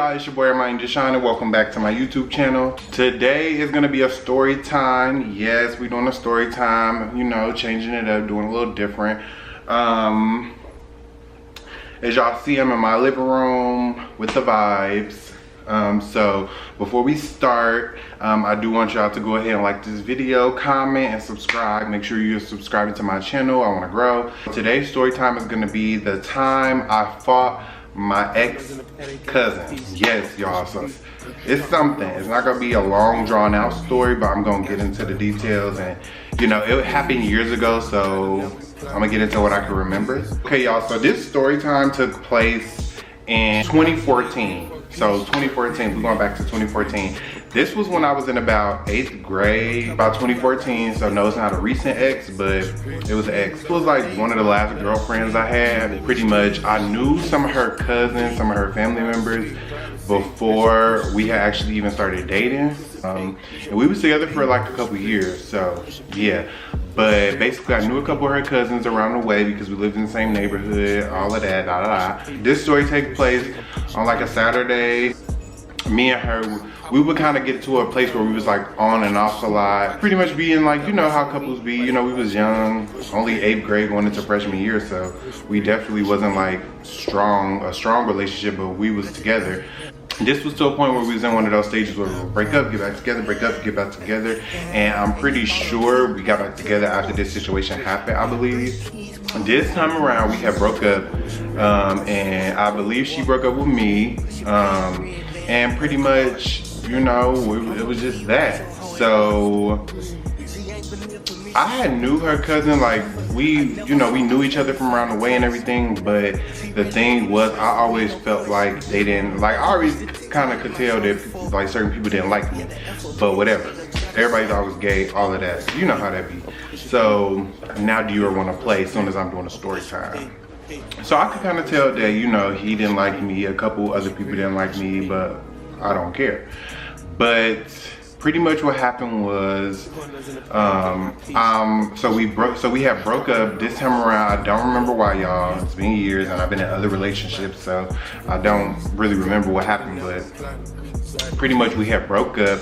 y'all, it's your boy Armani Deshaun and welcome back to my YouTube channel. Today is gonna be a story time. Yes, we're doing a story time, you know, changing it up, doing a little different. As y'all see, I'm in my living room with the vibes. So before we start, I do want y'all to go ahead and like this video, comment, and subscribe. Make sure you're subscribing to my channel. I want to grow. Today's story time is gonna be the time I fought my ex-cousin. Yes, y'all, so it's something. It's not gonna be a long drawn out story, but I'm gonna get into the details. And you know, it happened years ago, so I'm gonna get into what I can remember. Okay, y'all, so this story time took place in 2014. So 2014, we're going back to 2014. This was when I was in about 8th grade, about 2014. So no, it's not a recent ex, but it was an ex. It was like one of the last girlfriends I had. Pretty much, I knew some of her cousins, some of her family members before we had actually even started dating. And we was together for like a couple years, so yeah. But basically, I knew a couple of her cousins around the way because we lived in the same neighborhood, all of that, da da da. This story takes place on like a Saturday. Me and her, we would kind of get to a place where we was like on and off a lot. Pretty much being like, you know how couples be, you know, we was young, only 8th grade going into freshman year, so we definitely wasn't like a strong relationship, but we was together. This was to a point where we was in one of those stages where we would break up, get back together, break up, get back together. And I'm pretty sure we got back together after this situation happened, I believe. This time around, we had broke up, and I believe she broke up with me. And pretty much, you know, it was just that. So I knew her cousin, like we knew each other from around the way and everything, but the thing was, I always felt like they didn't, like I always kind of could tell that like certain people didn't like me, but whatever. Everybody's always gay, all of that. You know how that be. So now do you want to play as soon as I'm doing a story time? So I could kind of tell that, you know, he didn't like me, a couple other people didn't like me, but I don't care. But pretty much what happened was, so we had broke up this time around. I don't remember why, y'all. It's been years and I've been in other relationships, so I don't really remember what happened, but pretty much we had broke up.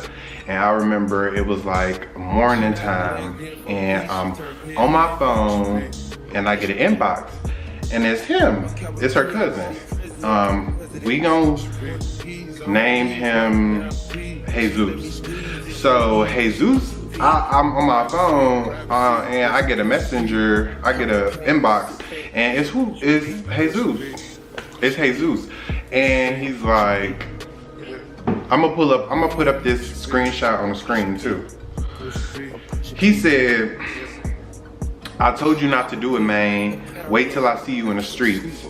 And I remember it was like morning time and I'm on my phone and I get an inbox and it's him, it's her cousin. We gonna name him Jesus. So Jesus, I'm on my phone and I get a messenger, I get a inbox, and it's Jesus. It's Jesus. And he's like, I'm gonna put up this screenshot on the screen too. He said, I told you not to do it, man. Wait till I see you in the streets.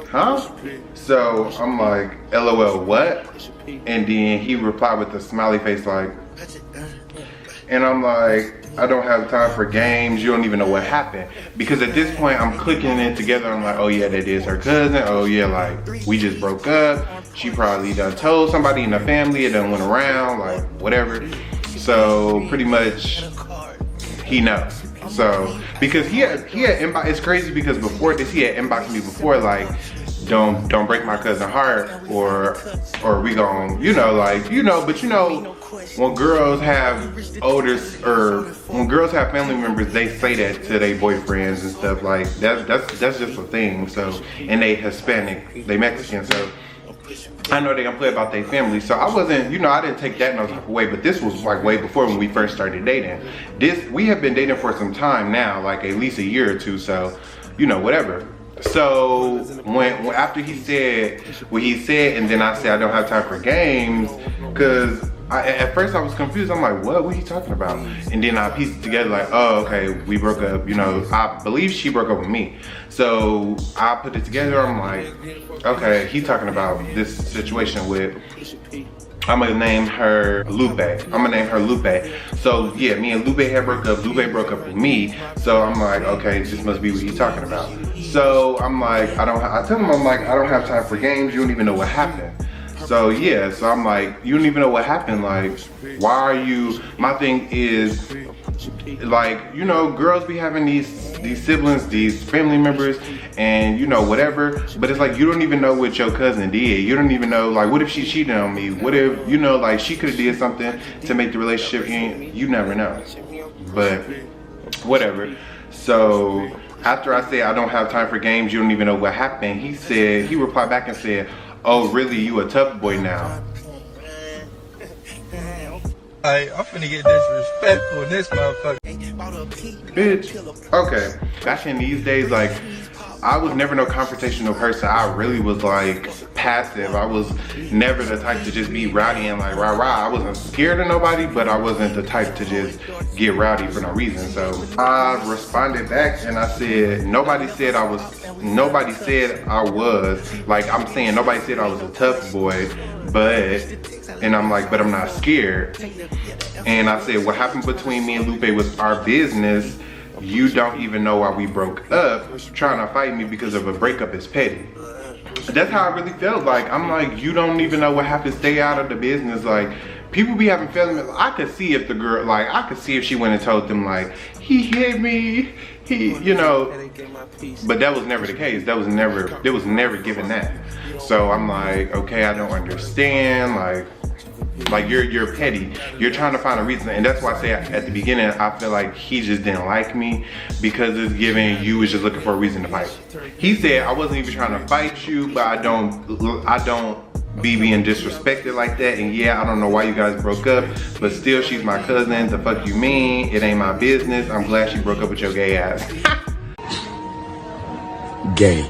Huh? So I'm like, LOL, what? And then he replied with a smiley face like, and I'm like, I don't have time for games. You don't even know what happened. Because at this point, I'm clicking it together. I'm like, oh yeah, that is her cousin. Oh yeah, like we just broke up. She probably done told somebody in the family. It done went around, like whatever. So pretty much, he knows. So because he had inbox. It's crazy because before this, he had inboxed me before like, don't break my cousin heart, or we gon', you know, like, you know, but you know, when girls have when girls have family members, they say that to their boyfriends and stuff, like that's just a thing. So, and they Hispanic, they Mexican, so I know they gonna play about their family. So I wasn't, you know, I didn't take that no type of way, but this was like way before when we first started dating. We have been dating for some time now, like at least a year or two, so, you know, whatever. So when after he said what he said, and then I said I don't have time for games, because at first I was confused. I'm like, what are you talking about? And then I pieced it together like, oh, okay, we broke up. You know, I believe she broke up with me. So I put it together. I'm like, okay, he's talking about this situation with, I'm gonna name her Lupe. I'm gonna name her Lupe. So yeah, me and Lupe had broke up. Lupe broke up with me. So I'm like, okay, this must be what he's talking about. So I'm like, I tell him, I'm like, I don't have time for games. You don't even know what happened. So yeah, so I'm like, you don't even know what happened. Like, why are you, my thing is, like, you know, girls be having these siblings, these family members, and you know, whatever, but it's like, you don't even know what your cousin did. You don't even know, like, what if she cheated on me? What if, you know, like, she could have did something to make the relationship end? You never know. But whatever. So after I said I don't have time for games, you don't even know what happened, he replied back and said, oh really, you a tough boy now? I'm finna get disrespectful in this motherfucker. Bitch, okay. Back in these days, like, I was never no confrontational person. I really was like passive. I was never the type to just be rowdy and like rah rah. I wasn't scared of nobody, but I wasn't the type to just get rowdy for no reason. So I responded back and I said, nobody said I was, like, I'm saying nobody said I was a tough boy, but, and I'm like, but I'm not scared. And I said, what happened between me and Lupe was our business. You don't even know why we broke up. Trying to fight me because of a breakup is petty. That's how I really felt. Like, I'm like, you don't even know what happened. Stay out of the business. Like, people be having feelings. I could see if the girl, like, I could see if she went and told them, like, he hit me, you know, but that was never the case. That was never, it was never given that. So I'm like, okay, I don't understand. Like you're petty. You're trying to find a reason, and that's why I say at the beginning, I feel like he just didn't like me because it's giving you was just looking for a reason to fight. He said I wasn't even trying to fight you, but I don't be being disrespected like that. And yeah, I don't know why you guys broke up, but still, she's my cousin. The fuck you mean? It ain't my business. I'm glad she broke up with your gay ass. Gay.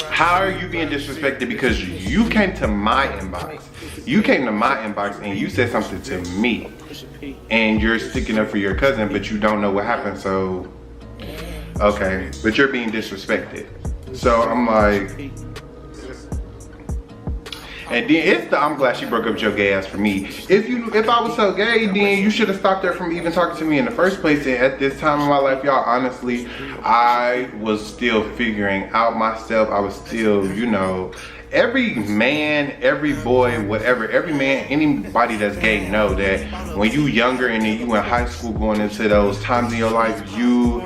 How are you being disrespected because you came to my inbox? You came to my inbox and you said something to me, and you're sticking up for your cousin, but you don't know what happened. So, okay, but you're being disrespected. So I'm like, and then it's the I'm glad she broke up with your gay ass for me. If I was so gay, then you should have stopped her from even talking to me in the first place. And at this time in my life, y'all, honestly, I was still figuring out myself. I was still, you know, every man, every boy, whatever, every man, anybody that's gay know that when you younger and then you in high school going into those times in your life, you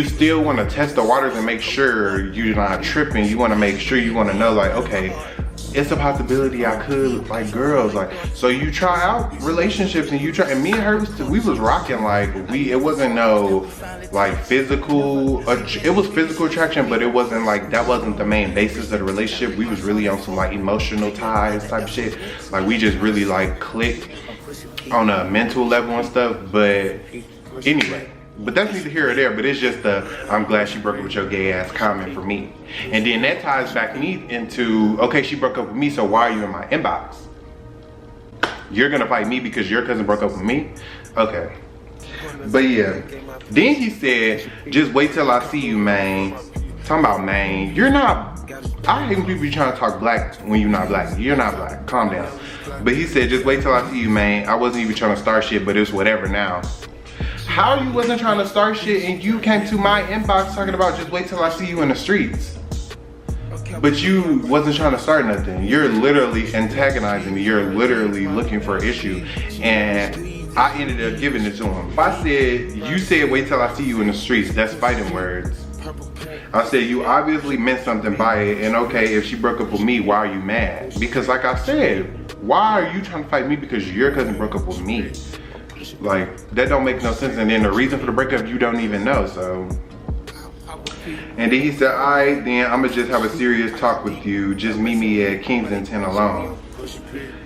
still want to test the waters and make sure you're not tripping. You want to make sure, you want to know, like, okay, it's a possibility I could like girls, like, so you try out relationships and you try, and me and her, we was rocking, like, it wasn't no like physical, it was physical attraction, but it wasn't like, that wasn't the main basis of the relationship. We was really on some like emotional ties type shit. Like, we just really like clicked on a mental level and stuff. But anyway, but that's neither here or there, but it's just I'm glad she broke up with your gay ass comment for me. And then that ties back me into, okay, she broke up with me, so why are you in my inbox? You're gonna fight me because your cousin broke up with me? Okay. But yeah, then he said, just wait till I see you, man. Talking about, man, you're not, I hate when people be trying to talk black when you're not black. You're not black, calm down. But he said, just wait till I see you, man. I wasn't even trying to start shit, but it's whatever now. How you wasn't trying to start shit and you came to my inbox talking about just wait till I see you in the streets? But you wasn't trying to start nothing. You're literally antagonizing me. You're literally looking for an issue. And I ended up giving it to him. If I said, you said wait till I see you in the streets, that's fighting words. I said, you obviously meant something by it, and okay, if she broke up with me, why are you mad? Because like I said, why are you trying to fight me because your cousin broke up with me? Like, that don't make no sense. And then the reason for the breakup, you don't even know, so. And then he said, all right, then I'm gonna just have a serious talk with you. Just meet me at Kensington alone.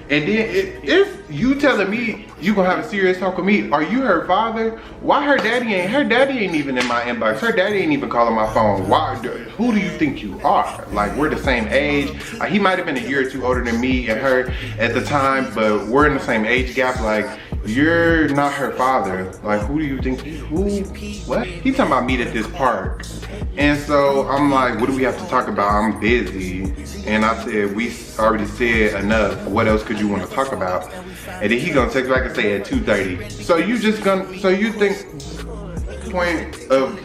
And then if you telling me you gonna have a serious talk with me, are you her father? Why her daddy ain't even in my inbox. Her daddy ain't even calling my phone. Why? Who do you think you are? Like, we're the same age. He might have been a year or two older than me and her at the time, but we're in the same age gap. Like, you're not her father. Like, who do you think, what? He talking about meet at this park. And so I'm like, what do we have to talk about? I'm busy. And I said, we already said enough. What else could you want to talk about? And then he gonna text back and say at 2:30. So you just gonna, so you think point of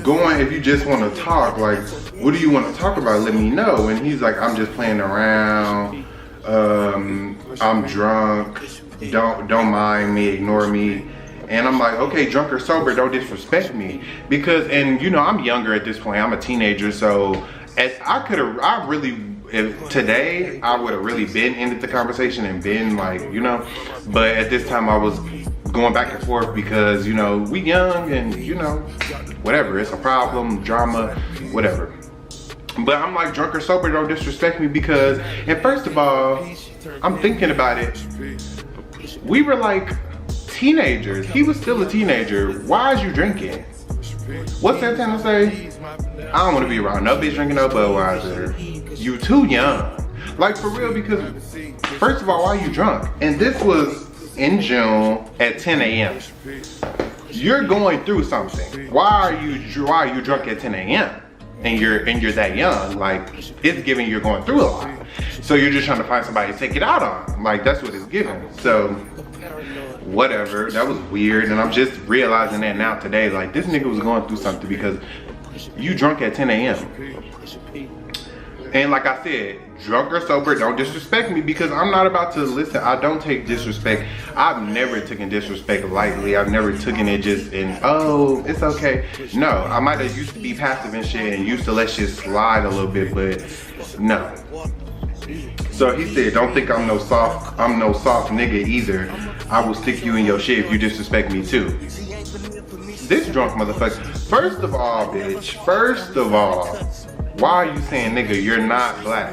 going, if you just want to talk, like, what do you want to talk about? Let me know. And he's like, I'm just playing around. I'm drunk. Don't mind me, ignore me. And I'm like, okay, drunk or sober, don't disrespect me. Because, and you know, I'm younger at this point, I'm a teenager, so if today, I would have really been ended the conversation and been like, you know, but at this time I was going back and forth because, you know, we young and, you know, whatever, it's a problem, drama, whatever. But I'm like, drunk or sober, don't disrespect me because, and first of all, I'm thinking about it, we were like teenagers. He was still a teenager. Why is you drinking? What's that trying to say? I don't want to be around no bitch drinking no Budweiser. You too young. Like for real, because first of all, why are you drunk? And this was in June at 10 a.m. You're going through something. Why are you drunk at 10 a.m.? And you're that young? Like, it's giving you're going through a lot. So you're just trying to find somebody to take it out on. Like, that's what it's giving. So whatever, that was weird. And I'm just realizing that now today, like this nigga was going through something because you drunk at 10 a.m. And like I said, drunk or sober, don't disrespect me because I'm not about to listen. I don't take disrespect. I've never taken disrespect lightly. I've never taken it just in, oh, it's okay. No, I might have used to be passive and shit and used to let shit slide a little bit, but no. So he said, don't think I'm no soft nigga either. I will stick you in your shit if you disrespect me too. This drunk motherfucker. First of all, bitch, why are you saying nigga, you're not black?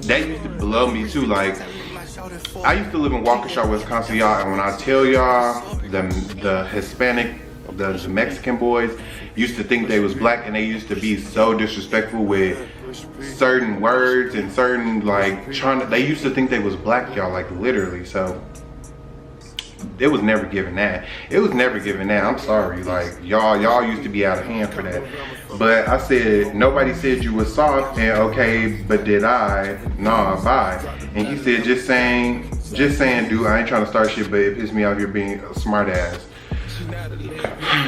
That used to blow me too. Like, I used to live in Waukesha, Wisconsin, y'all, and when I tell y'all, the Hispanic, the Mexican boys used to think they was black, and they used to be so disrespectful with certain words and certain, like, they used to think they was black, y'all, like literally. So it was never given that. It was never given that. I'm sorry. Like, y'all used to be out of hand for that. But I said, nobody said you was soft, and okay, but did I? Nah, bye. And he said, just saying, dude, I ain't trying to start shit, but it pissed me off you're being a smart ass.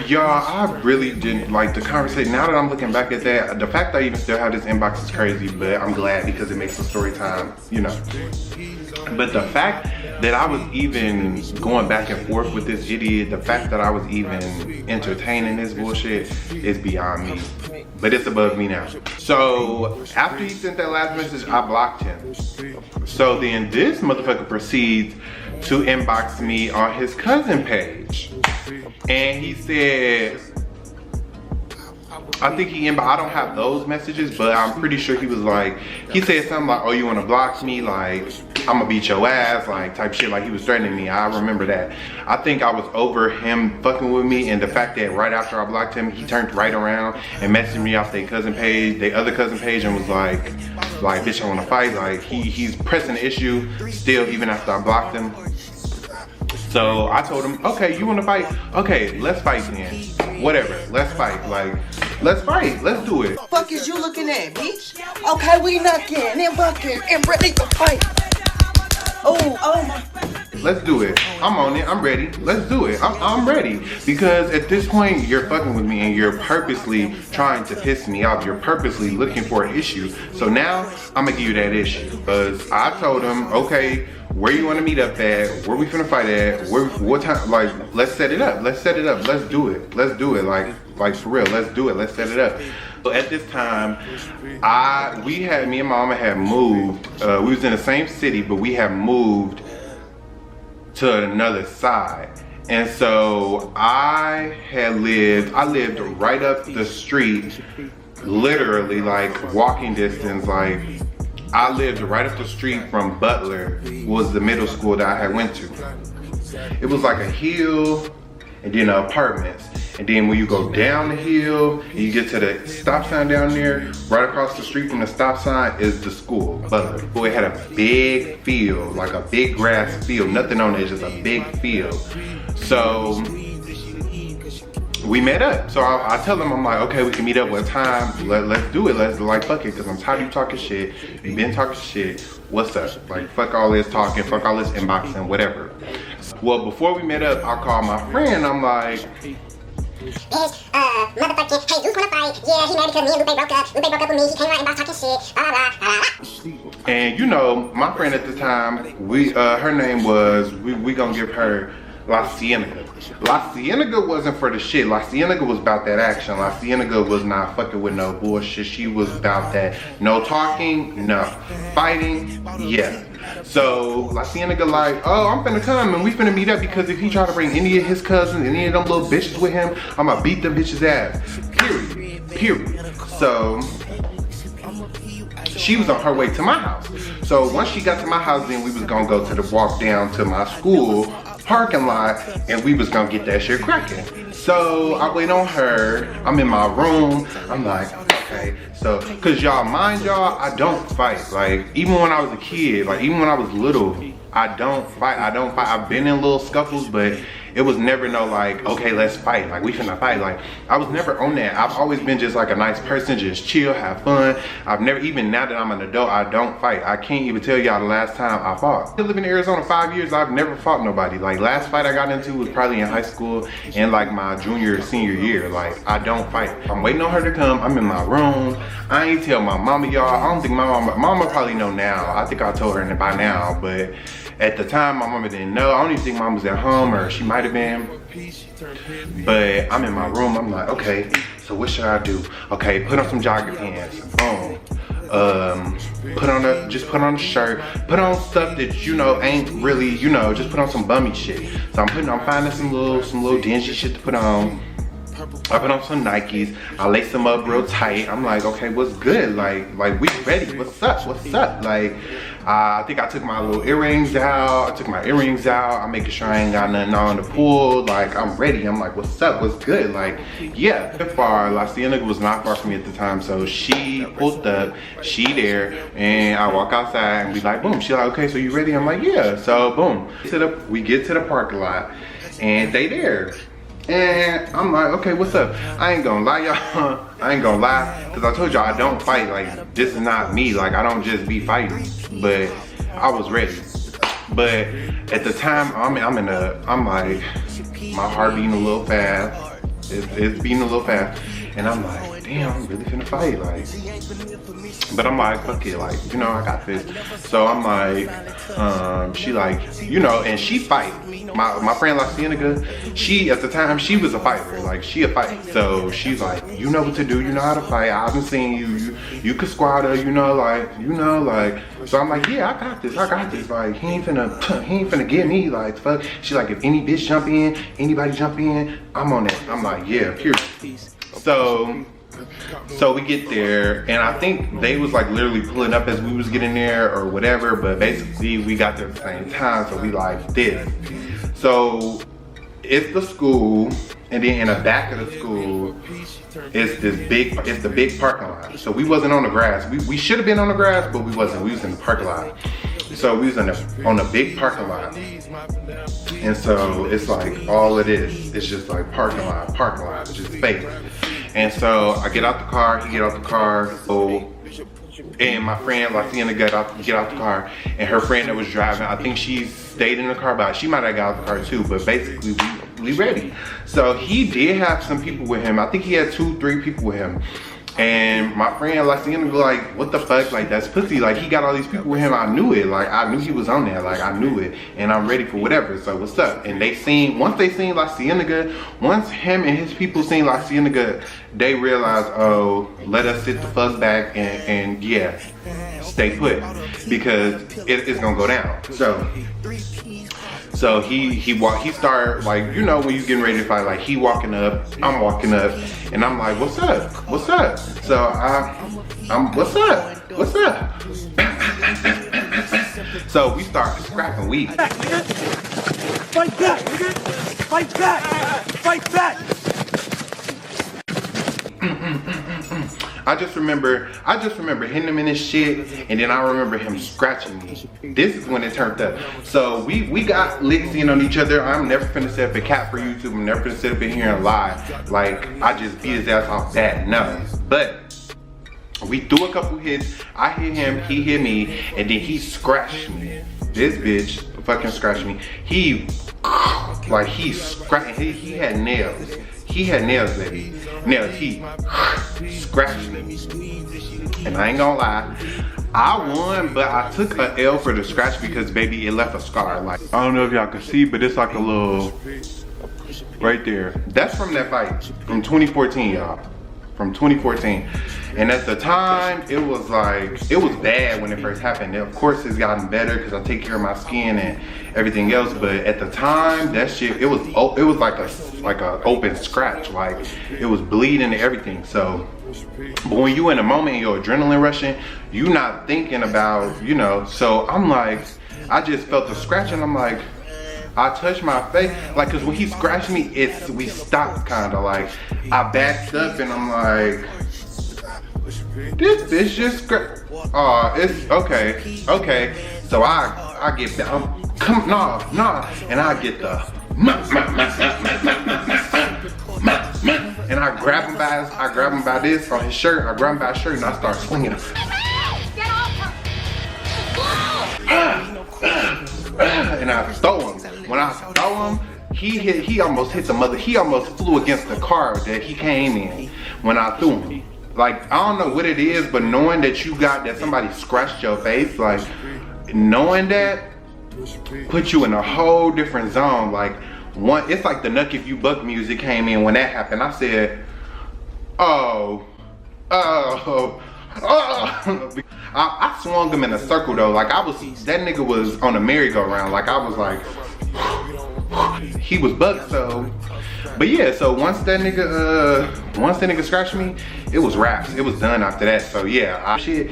Y'all, I really didn't like the conversation. Now that I'm looking back at that, the fact that I even still have this inbox is crazy, but I'm glad because it makes the story time, you know. But the fact that I was even going back and forth with this idiot, the fact that I was even entertaining this bullshit is beyond me. But it's above me now. So after he sent that last message, I blocked him. So then this motherfucker proceeds to inbox me on his cousin page. And he said, I think I don't have those messages, but I'm pretty sure he was like, he said something like, oh, you wanna block me? Like, I'm gonna beat your ass, like type shit, like he was threatening me. I remember that. I think I was over him fucking with me, and the fact that right after I blocked him, he turned right around and messaged me off their cousin page, their other cousin page, and was like, bitch, I wanna fight. Like, he's pressing the issue still, even after I blocked him. So I told him, okay, you wanna fight? Okay, let's fight then. Whatever, let's fight. Like, let's fight, let's do it. What the fuck is you looking at, bitch? Okay, we knucking and bucking and ready to fight. Oh my. Let's do it. I'm on it, I'm ready. Let's do it. I'm ready. Because at this point, you're fucking with me and you're purposely trying to piss me off. You're purposely looking for an issue. So now, I'm gonna give you that issue. Because I told him, okay, where you want to meet up at, where we finna fight at, what time, like, let's set it up, let's do it, like for real, let's do it, let's set it up. So at this time, me and my mama had moved, we was in the same city, but we had moved to another side. And so I lived right up the street, literally like walking distance, like, I lived right up the street from Butler, was the middle school that I had went to. It was like a hill and then apartments. And then when you go down the hill and you get to the stop sign down there, right across the street from the stop sign is the school, Butler. Boy, it had a big field, like a big grass field, nothing on it, just a big field. So we met up. So I tell them, I'm like, okay, we can meet up what time, let's do it, let's like fuck it, because I'm tired of you talking shit, you've been talking shit, what's up? Like, fuck all this talking, fuck all this inboxing, whatever. Well, before we met up, I called my friend, I'm like, motherfucking, hey, Luke wanna fight, yeah, he mad because me and Lupe broke up with me, he came around and talking shit, blah, blah, blah, blah. And you know, my friend at the time, her name was, we gonna give her La Cienega. La Cienega wasn't for the shit. La Cienega was about that action. La Cienega was not fucking with no bullshit. She was about that. No talking, no. Fighting, yeah. So La Cienega like, oh, I'm finna come and we finna meet up because if he try to bring any of his cousins, any of them little bitches with him, I'm gonna beat them bitches ass. Period. So she was on her way to my house. So once she got to my house, then we was gonna go to the walk down to my school parking lot and we was gonna get that shit cracking. So I wait on her, I'm in my room, I'm like, okay, so, cause y'all, mind y'all, I don't fight. Like, even when I was a kid, like even when I was little, I don't fight. I've been in little scuffles, but it was never no like, okay, let's fight. Like, we finna fight. Like, I was never on that. I've always been just like a nice person, just chill, have fun. I've never, even now that I'm an adult, I don't fight. I can't even tell y'all the last time I fought. I live in Arizona 5 years, I've never fought nobody. Like, last fight I got into was probably in high school and like my junior, senior year. Like, I don't fight. I'm waiting on her to come. I'm in my room. I ain't tell my mama, y'all. I don't think my mama probably know now. I think I told her by now, but at the time, my mama didn't know. I don't even think mom was at home, or she might have been. But I'm in my room. I'm like, okay, so what should I do? Okay, put on some jogging pants. Boom. Just put on a shirt. Put on stuff that you know ain't really, you know, just put on some bummy shit. So I'm finding some little dingy shit to put on. I put on some Nikes. I lace them up real tight. I'm like, okay, what's good? Like we ready? What's up? Like, I think I took my little earrings out. I'm making sure I ain't got nothing on the pool. Like, I'm ready. I'm like, what's up? What's good? Like, yeah. La Cienega was not far from me at the time, so she pulled up. She there, and I walk outside and be like, boom. She like, okay, so you ready? I'm like, yeah. So boom. We get to the parking lot, and they there. And I'm like, okay, what's up? I ain't gonna lie, y'all. I ain't gonna lie, because I told y'all I don't fight. Like, this is not me. Like, I don't just be fighting. But I was ready. But at the time, I'm like, my heart beating a little fast. It's beating a little fast. And I'm like, damn, I'm really finna fight. Like, but I'm like, fuck it, like, you know, I got this. So I'm like, she like, you know, and she fight. My friend La Cienega, she, at the time, she was a fighter. Like, she a fight. So she's like, you know what to do, you know how to fight. I haven't seen you could squat her, you know, like. So I'm like, yeah, I got this. Like, he ain't finna get me, like, fuck. She's like, if any bitch jump in, anybody jump in, I'm on that. I'm like, yeah, period. So we get there, and I think they was like literally pulling up as we was getting there or whatever, but basically we got there at the same time, so we like this. So it's the school, and then in the back of the school it's the big parking lot. So we wasn't on the grass. We should have been on the grass, but we wasn't. We was in the parking lot. So we was on the big parking lot. And so it's like all it is. It's just like parking lot. It's just fake. And so I get out the car, he get out the car, and my friend La Cienega get out the car, and her friend that was driving, I think she stayed in the car, but she might have got out the car too, but basically we ready. So he did have some people with him. I think he had 2-3 people with him. And my friend La Cienega like, what the fuck, like, that's pussy. Like, he got all these people with him. I knew it. Like, I knew he was on there. Like, I knew it. And I'm ready for whatever. So what's up? And once they seen La Cienega, once him and his people seen La Cienega, they realized, oh, let us sit the fuck back and yeah, stay put, because it's gonna go down. So he started, like, you know, when you getting ready to fight, like, he walking up, I'm walking up, and I'm like, what's up? So I'm what's up? So we start scrapping weed. Fight back, nigga! Fight back! Fight back! I just remember hitting him in his shit, and then I remember him scratching me. This is when it turned up. So we got licks in on each other. I'm never finna set up a cat for YouTube. I'm never finna sit up in here and lie. Like, I just beat his ass off that. No. But we threw a couple hits. I hit him, he hit me, and then he scratched me. This bitch fucking scratched me. He scratched, he had nails. He had nails, baby. Nails. He scratched me. And I ain't gonna lie, I won, but I took an L for the scratch because, baby, it left a scar. Like, I don't know if y'all can see, but it's like a little right there. That's from that fight from 2014, y'all. From 2014. And at the time, it was like, it was bad when it first happened. Of course, it's gotten better because I take care of my skin and everything else. But at the time, that shit, it was like a open scratch. Like, it was bleeding and everything. So, but when you in a moment and your adrenaline rushing, you not thinking about, you know. So I'm like, I just felt the scratch and I'm like, I touched my face, like, cause when he scratched me, we stopped kind of like, I backed up and I'm like, this bitch just scratched. Oh, it's okay. So I get down, nah, and I get the, and I grab him by this on his shirt, I grab him by his shirt and I start swinging him. And I throw him. When I throw him, he almost hit the mother. He almost flew against the car that he came in when I threw him. Like, I don't know what it is, but knowing that somebody scratched your face, like, knowing that put you in a whole different zone. Like, it's like the Nuck If You Buck music came in when that happened. I said, oh. I swung him in a circle though. Like, that nigga was on a merry-go-round. Like, I was like, he was bucked. So, but yeah. So once that nigga scratched me, it was wraps. It was done after that. So yeah, I should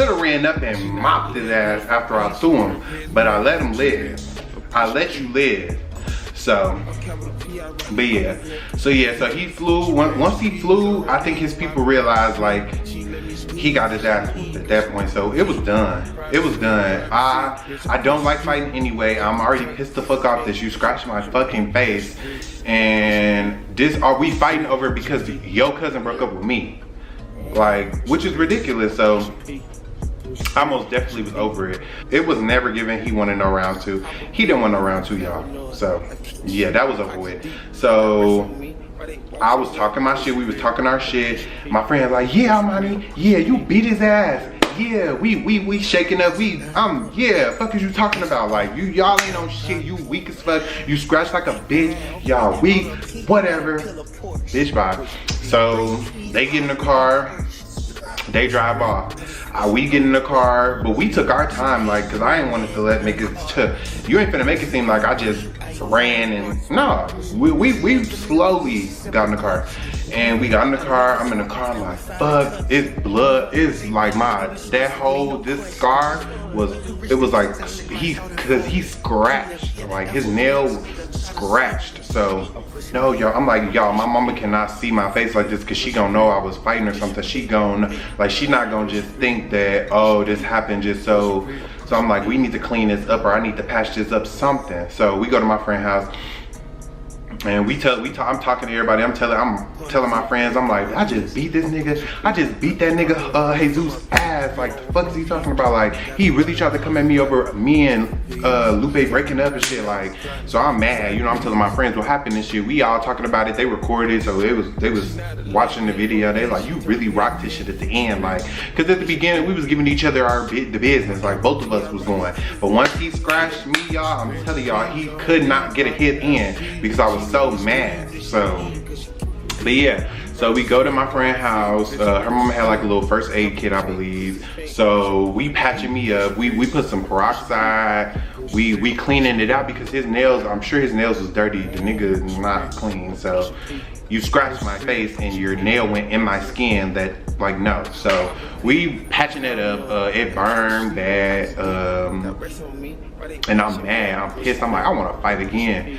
have ran up and mopped his ass after I threw him, but I let him live. I let you live. So, but yeah. So he flew. Once he flew, I think his people realized, like, he got his ass at that point. So it was done. It was done. I don't like fighting anyway. I'm already pissed the fuck off that you scratched my fucking face. And are we fighting over because your cousin broke up with me? Like, which is ridiculous. So I most definitely was over it. It was never given he wanted no round two. He didn't want no round two, y'all. So yeah, that was over with. So I was talking my shit, we was talking our shit. My friend like, yeah, Monty, yeah, you beat his ass. Yeah, we shaking up, yeah, fuck is you talking about? Like, y'all ain't on shit, you weak as fuck, you scratch like a bitch, y'all weak, whatever, bitch bye. So they get in the car, they drive off. We get in the car, but we took our time, like, cause I ain't wanted to make it you ain't finna make it seem like I just ran and no, we slowly got in the car. And we got in the car, I'm in the car, I'm like, fuck, it's blood, it's like this scar it was like, cause he scratched, like his nail scratched. So, no, y'all, I'm like, y'all, my mama cannot see my face like this cause she gonna know I was fighting or something. She not gonna just think that, oh, this happened just so I'm like, we need to clean this up or I need to patch this up, something. So we go to my friend's house. And I'm talking to everybody. I'm telling my friends. I'm like, I just beat this nigga. I just beat that nigga Jesus ass. Like, the fuck is he talking about? Like, he really tried to come at me over me and Lupe breaking up and shit. Like, so I'm mad. You know, I'm telling my friends what happened and shit. We all talking about it. They recorded, so they was watching the video. They like, you really rocked this shit at the end. Like, cause at the beginning we was giving each other the business. Like, both of us was going. But once he scratched me, y'all, I'm telling y'all, he could not get a hit in because I was so mad. So, but yeah, so we go to my friend's house. Her mama had like a little first aid kit, I believe. So we patching me up. We put some peroxide. We cleaning it out because his nails, I'm sure his nails was dirty. The nigga is not clean. So you scratched my face and your nail went in my skin. That, like, no. So we patching it up. It burned bad. And I'm mad, I'm pissed. I'm like, I want to fight again.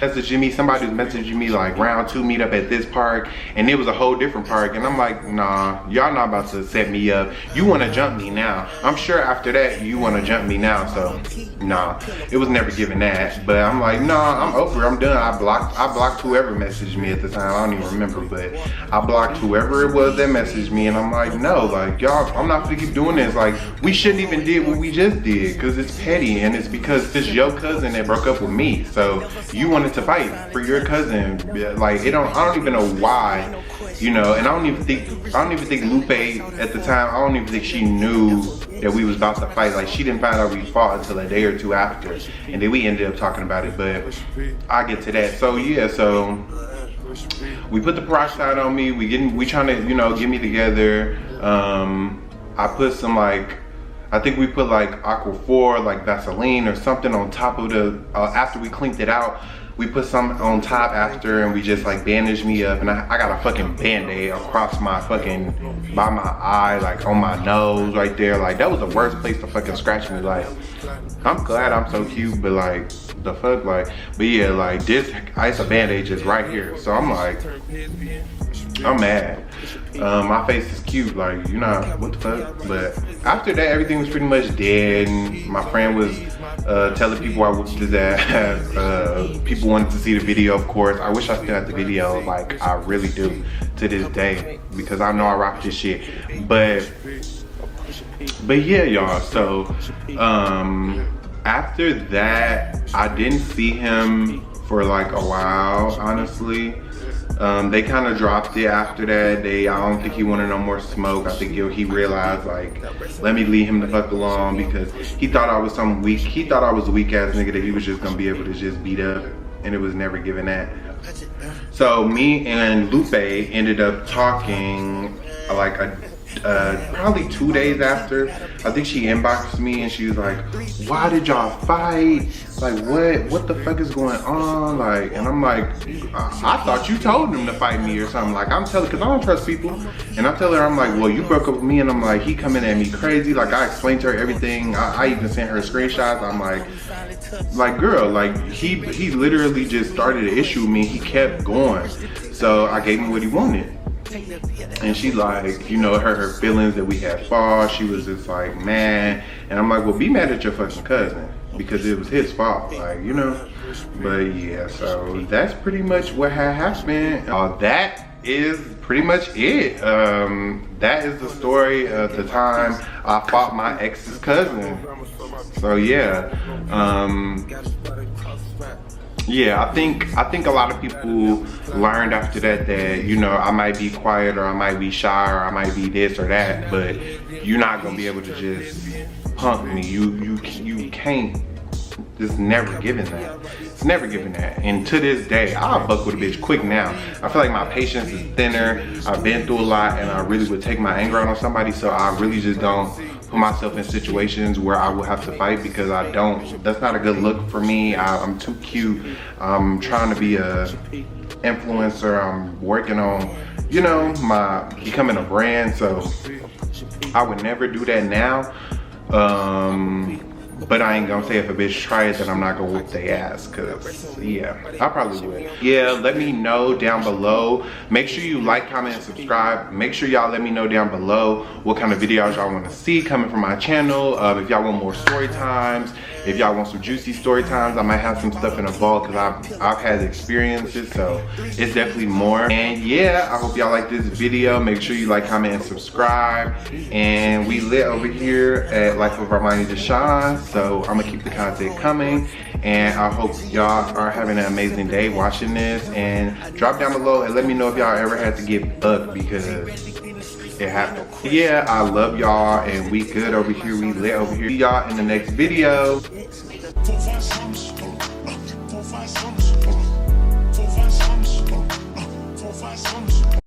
Somebody was messaging me like, round two, meet up at this park, and it was a whole different park. And I'm like, nah, y'all not about to set me up. You want to jump me now? I'm sure after that you want to jump me now. So nah, it was never given that. But I'm like, nah, I'm over. I'm done. I blocked whoever messaged me at the time. I don't even remember, but I blocked whoever it was that messaged me, and I'm like, no, like, y'all, I'm not gonna keep doing this. Like, we shouldn't even did what we just did, because it's petty, and it's because it's your cousin that broke up with me. So you wanted to fight for your cousin. Like, I don't even know why, you know, and I don't even think Lupe at the time, I don't even think she knew that we was about to fight. Like, she didn't find out we fought until a day or two after, and then we ended up talking about it, but I'll get to that. So yeah, so we put the peroxide on me, we trying to, you know, get me together. I put some, like, I think we put like Aqua 4, like Vaseline or something on top of the, after we cleaned it out, we put some on top after, and we just like bandaged me up, and I got a fucking band-aid across my fucking, by my eye, like on my nose right there. Like, that was the worst place to fucking scratch me. Like, I'm glad I'm so cute, but like, the fuck, like, but yeah, like, this ice a band-aid just right here. So I'm like, I'm mad. My face is cute, like, you know, what the fuck? But after that, everything was pretty much dead, and my friend was telling people I whooped his ass. People wanted to see the video, of course. I wish I still had the video, like, I really do, to this day, because I know I rock this shit. But yeah, y'all, so after that, I didn't see him for like a while, honestly. They kind of dropped it after that. I don't think he wanted no more smoke. I think he realized, like, let me leave him the fuck alone, because he thought I was some weak, he thought I was a weak ass nigga that he was just gonna be able to just beat up, and it was never given that. So me and Lupe ended up talking like probably 2 days after. I think she inboxed me and she was like, why did y'all fight? Like, what the fuck is going on? Like, and I'm like, I thought you told him to fight me or something. Like, I'm telling, cause I don't trust people. And I tell her, I'm like, well, you broke up with me, and I'm like, he coming at me crazy. Like, I explained to her everything. I even sent her screenshots. I'm like, girl, like, he literally just started to issue me. He kept going. So I gave him what he wanted. And she, like, you know, her feelings that we had fought. She was just like, man. And I'm like, well, be mad at your fucking cousin, because it was his fault, like, you know. But yeah, so that's pretty much what had happened. That is pretty much it. That is the story of the time I fought my ex's cousin. So yeah, yeah, I think a lot of people learned after that, you know, I might be quiet, or I might be shy, or I might be this or that, but you're not gonna be able to just punk me. You can't. It's never given that. It's never given that. And to this day, I'll fuck with a bitch quick now. I feel like my patience is thinner. I've been through a lot, and I really would take my anger out on somebody, so I really just don't put myself in situations where I will have to fight, because I don't. That's not a good look for me. I'm too cute. I'm trying to be a influencer. I'm working on, you know, becoming a brand, so I would never do that now. But I ain't gonna say if a bitch tries that I'm not gonna whoop their ass, cause yeah, I probably would. Yeah, let me know down below. Make sure you like, comment, and subscribe. Make sure y'all let me know down below what kind of videos y'all wanna see coming from my channel. If y'all want more story times, if y'all want some juicy story times, I might have some stuff in the vault, cause I've had experiences, so it's definitely more. And yeah, I hope y'all like this video. Make sure you like, comment, and subscribe. And we lit over here at Life of Armani Deshawn. So I'm gonna keep the content coming, and I hope y'all are having an amazing day watching this. And drop down below and let me know if y'all ever had to get bucked, because it happened. Yeah, I love y'all, and we good over here. We lit over here. See y'all in the next video.